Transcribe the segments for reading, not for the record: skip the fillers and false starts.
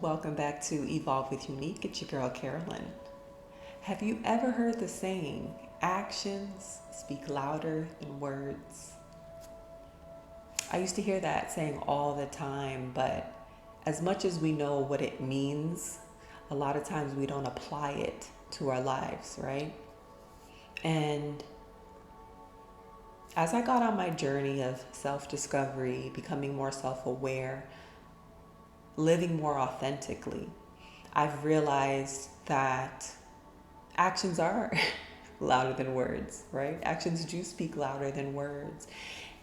Welcome back to Evolve with Unique. It's your girl, Carolyn. Have you ever heard the saying, actions speak louder than words? I used to hear that saying all the time, but as much as we know what it means, a lot of times we don't apply it to our lives, right? And as I got on my journey of self discovery, becoming more self aware, living more authentically, I've realized that actions are louder than words, right? Actions do speak louder than words.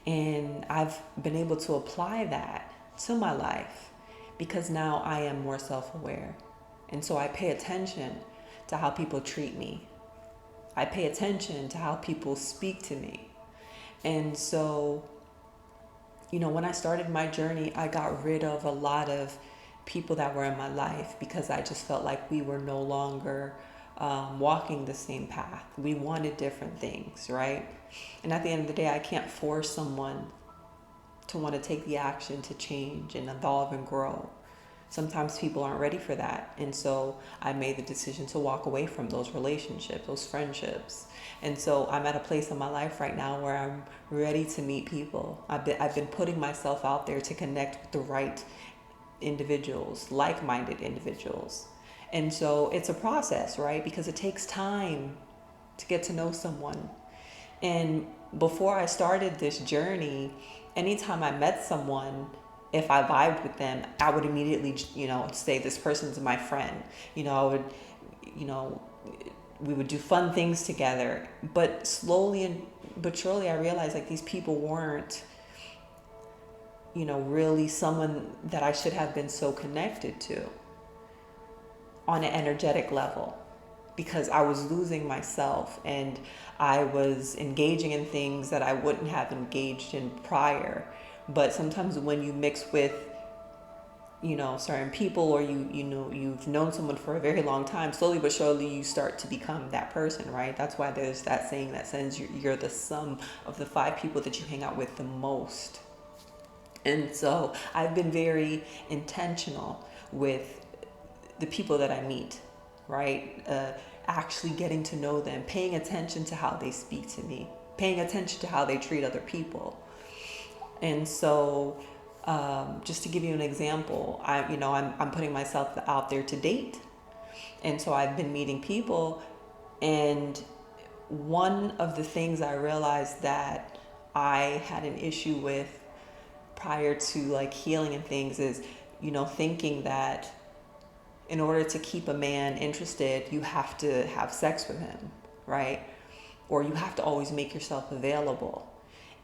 And I've been able to apply that to my life because now I am more self aware. And so I pay attention to how people treat me, I pay attention to how people speak to me. And so when I started my journey, I got rid of a lot of people that were in my life because I just felt like we were no longer walking the same path. We wanted different things, right? And at the end of the day, I can't force someone to want to take the action to change and evolve and grow. Sometimes people aren't ready for that. And so I made the decision to walk away from those relationships, those friendships. And so I'm at a place in my life right now where I'm ready to meet people. I've been putting myself out there to connect with the right individuals, like-minded individuals. And so it's a process, right? Because it takes time to get to know someone. And before I started this journey, anytime I met someone, if I vibed with them, I would immediately, say this person's my friend. We would do fun things together. But slowly but surely, I realized like these people weren't, really someone that I should have been so connected to on an energetic level, because I was losing myself and I was engaging in things that I wouldn't have engaged in prior. But sometimes when you mix with, certain people, or you've known someone for a very long time, slowly but surely you start to become that person, right? That's why there's that saying that says you're the sum of the 5 people that you hang out with the most. And so I've been very intentional with the people that I meet, right? Actually getting to know them, paying attention to how they speak to me, paying attention to how they treat other people. And so, just to give you an example, I'm putting myself out there to date, and so I've been meeting people, and one of the things I realized that I had an issue with prior to like healing and things is, thinking that in order to keep a man interested, you have to have sex with him, right? Or you have to always make yourself available.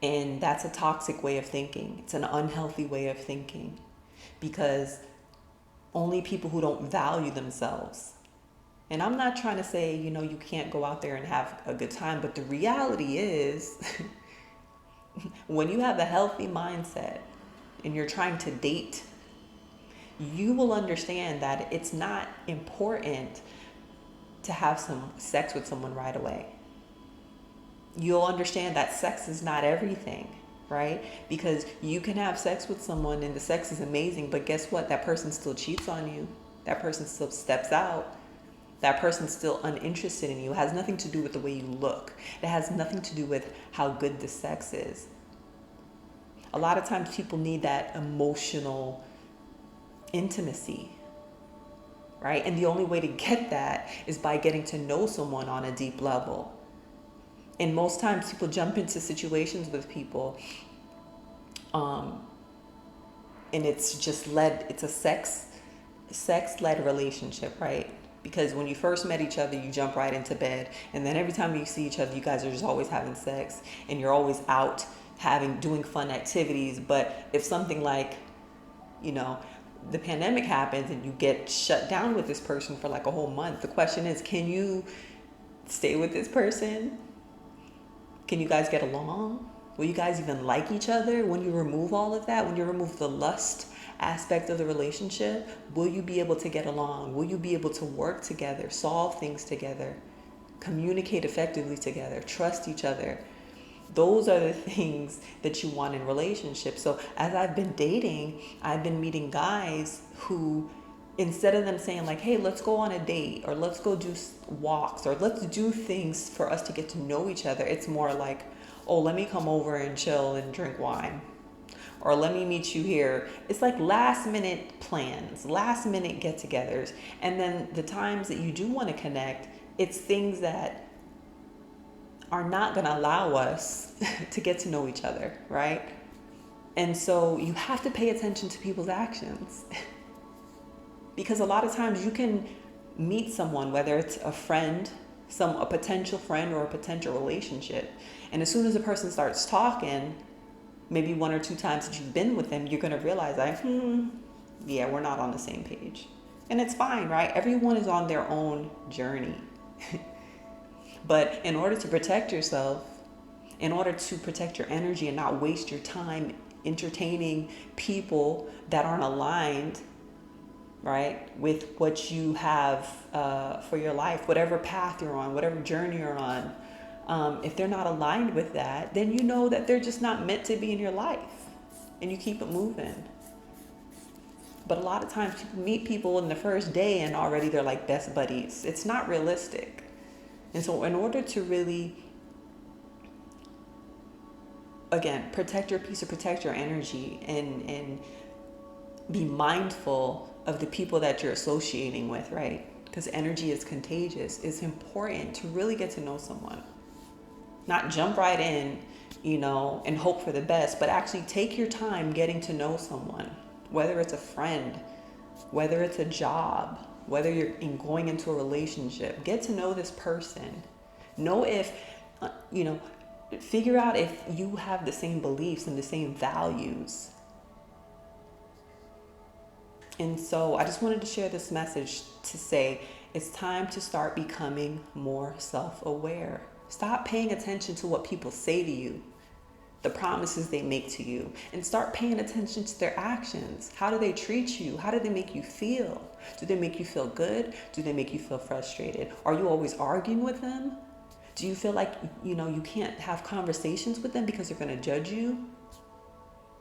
And that's a toxic way of thinking. It's an unhealthy way of thinking, because only people who don't value themselves. And I'm not trying to say, you can't go out there and have a good time, but the reality is when you have a healthy mindset and you're trying to date, you will understand that it's not important to have some sex with someone right away. You'll understand that sex is not everything, right? Because you can have sex with someone and the sex is amazing, but guess what? That person still cheats on you. That person still steps out. That person's still uninterested in you. It has nothing to do with the way you look. It has nothing to do with how good the sex is. A lot of times people need that emotional intimacy, right? And the only way to get that is by getting to know someone on a deep level. And most times people jump into situations with people, and it's a sex-led relationship, right? Because when you first met each other, you jump right into bed. And then every time you see each other, you guys are just always having sex, and you're always out doing fun activities. But if something like, the pandemic happens and you get shut down with this person for like a whole month, the question is, can you stay with this person? Can you guys get along? Will you guys even like each other when you remove all of that? When you remove the lust aspect of the relationship, will you be able to get along? Will you be able to work together, solve things together, communicate effectively together, trust each other? Those are the things that you want in relationships. So as I've been dating, I've been meeting guys who instead of them saying like, hey, let's go on a date, or let's go do walks, or let's do things for us to get to know each other, it's more like, oh, let me come over and chill and drink wine, or let me meet you here. It's like last minute plans, last minute get-togethers. And then the times that you do want to connect, it's things that are not going to allow us to get to know each other, right? And so you have to pay attention to people's actions. Because a lot of times you can meet someone, whether it's a friend, a potential friend, or a potential relationship, and as soon as a person starts talking, maybe one or two times that you've been with them, you're going to realize like, yeah, we're not on the same page. And it's fine, right? Everyone is on their own journey. But in order to protect yourself, in order to protect your energy and not waste your time entertaining people that aren't aligned, right, with what you have for your life, whatever path you're on, whatever journey you're on, if they're not aligned with that, then you know that they're just not meant to be in your life, and you keep it moving. But a lot of times people meet people in the first day and already they're like best buddies. It's not realistic. And so in order to really, again, protect your peace or protect your energy, and be mindful of the people that you're associating with, right? Because energy is contagious. It's important to really get to know someone. Not jump right in, and hope for the best, but actually take your time getting to know someone, whether it's a friend, whether it's a job, whether you're going into a relationship. Get to know this person. Know if, figure out if you have the same beliefs and the same values. And so I just wanted to share this message to say it's time to start becoming more self-aware. Stop paying attention to what people say to you, the promises they make to you, and start paying attention to their actions. How do they treat you? How do they make you feel? Do they make you feel good? Do they make you feel frustrated? Are you always arguing with them? Do you feel like, you can't have conversations with them because they're going to judge you?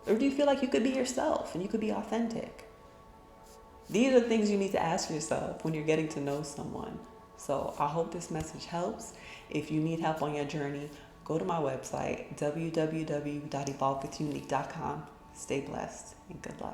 Or do you feel like you could be yourself and you could be authentic? These are things you need to ask yourself when you're getting to know someone. So I hope this message helps. If you need help on your journey, go to my website, www.evolvewithunique.com. Stay blessed and good luck.